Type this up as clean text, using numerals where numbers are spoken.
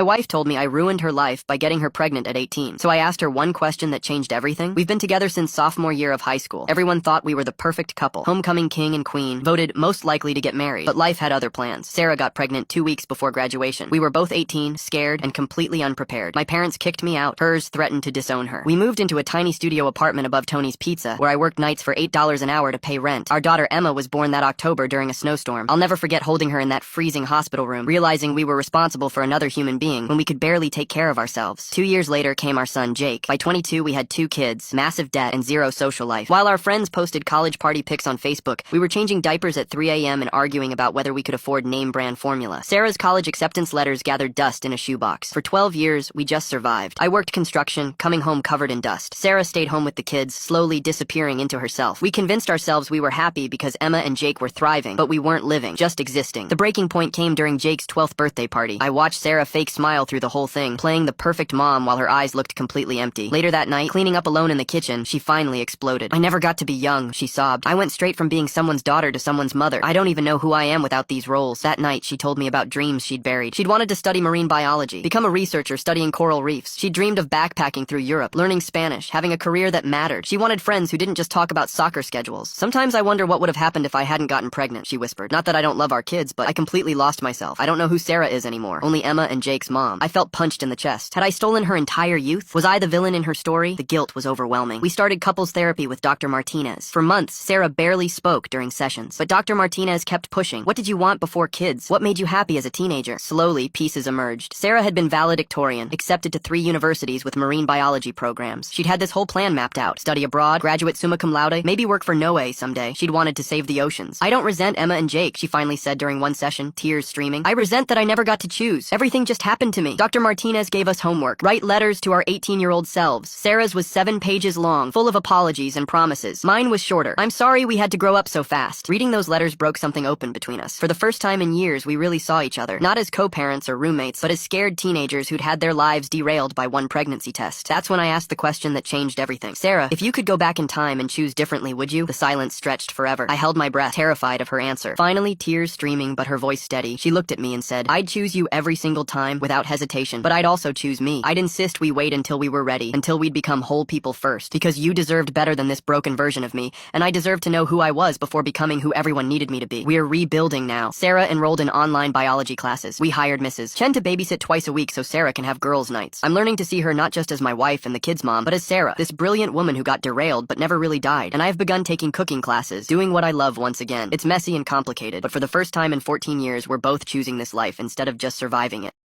My wife told me I ruined her life by getting her pregnant at 18. So I asked her one question that changed everything. We've been together since sophomore year of high school. Everyone thought we were the perfect couple. Homecoming king and queen, voted most likely to get married. But life had other plans. Sarah got pregnant 2 weeks before graduation. We were both 18, scared, and completely unprepared. My parents kicked me out. Hers threatened to disown her. We moved into a tiny studio apartment above Tony's Pizza, where I worked nights for $8 an hour to pay rent. Our daughter Emma was born that October during a snowstorm. I'll never forget holding her in that freezing hospital room, realizing we were responsible for another human being when we could barely take care of ourselves. 2 years later came our son, Jake. By 22, we had 2 kids, massive debt, and zero social life. While our friends posted college party pics on Facebook, we were changing diapers at 3 a.m. and arguing about whether we could afford name-brand formula. Sarah's college acceptance letters gathered dust in a shoebox. For 12 years, we just survived. I worked construction, coming home covered in dust. Sarah stayed home with the kids, slowly disappearing into herself. We convinced ourselves we were happy because Emma and Jake were thriving, but we weren't living, just existing. The breaking point came during Jake's 12th birthday party. I watched Sarah fake smile through the whole thing, playing the perfect mom while her eyes looked completely empty. Later that night, cleaning up alone in the kitchen, she finally exploded. "I never got to be young," she sobbed. "I went straight from being someone's daughter to someone's mother. I don't even know who I am without these roles." That night, she told me about dreams she'd buried. She'd wanted to study marine biology, become a researcher studying coral reefs. She dreamed of backpacking through Europe, learning Spanish, having a career that mattered. She wanted friends who didn't just talk about soccer schedules. "Sometimes I wonder what would have happened if I hadn't gotten pregnant," she whispered. "Not that I don't love our kids, but I completely lost myself. I don't know who Sarah is anymore. Only Emma and Jake's mom." I felt punched in the chest. Had I stolen her entire youth? Was I the villain in her story? The guilt was overwhelming. We started couples therapy with Dr. Martinez. For months, Sarah barely spoke during sessions, but Dr. Martinez kept pushing. "What did you want before kids? What made you happy as a teenager?" Slowly, pieces emerged. Sarah had been valedictorian, accepted to 3 universities with marine biology programs. She'd had this whole plan mapped out. Study abroad, graduate summa cum laude, maybe work for Noe someday. She'd wanted to save the oceans. "I don't resent Emma and Jake," she finally said during one session, tears streaming. "I resent that I never got to choose. Everything just happened to me." Dr. Martinez gave us homework. Write letters to our 18-year-old selves. Sarah's was 7 pages long, full of apologies and promises. Mine was shorter. "I'm sorry we had to grow up so fast." Reading those letters broke something open between us. For the first time in years, we really saw each other. Not as co-parents or roommates, but as scared teenagers who'd had their lives derailed by one pregnancy test. That's when I asked the question that changed everything. "Sarah, if you could go back in time and choose differently, would you?" The silence stretched forever. I held my breath, terrified of her answer. Finally, tears streaming, but her voice steady, she looked at me and said, "I'd choose you every single time, without hesitation, but I'd also choose me. I'd insist we wait until we were ready, until we'd become whole people first, because you deserved better than this broken version of me, and I deserved to know who I was before becoming who everyone needed me to be. We're rebuilding now." Sarah enrolled in online biology classes. We hired Mrs. Chen to babysit twice a week so Sarah can have girls' nights. I'm learning to see her not just as my wife and the kids' mom, but as Sarah, this brilliant woman who got derailed but never really died. And I've begun taking cooking classes, doing what I love once again. It's messy and complicated, but for the first time in 14 years, we're both choosing this life instead of just surviving it.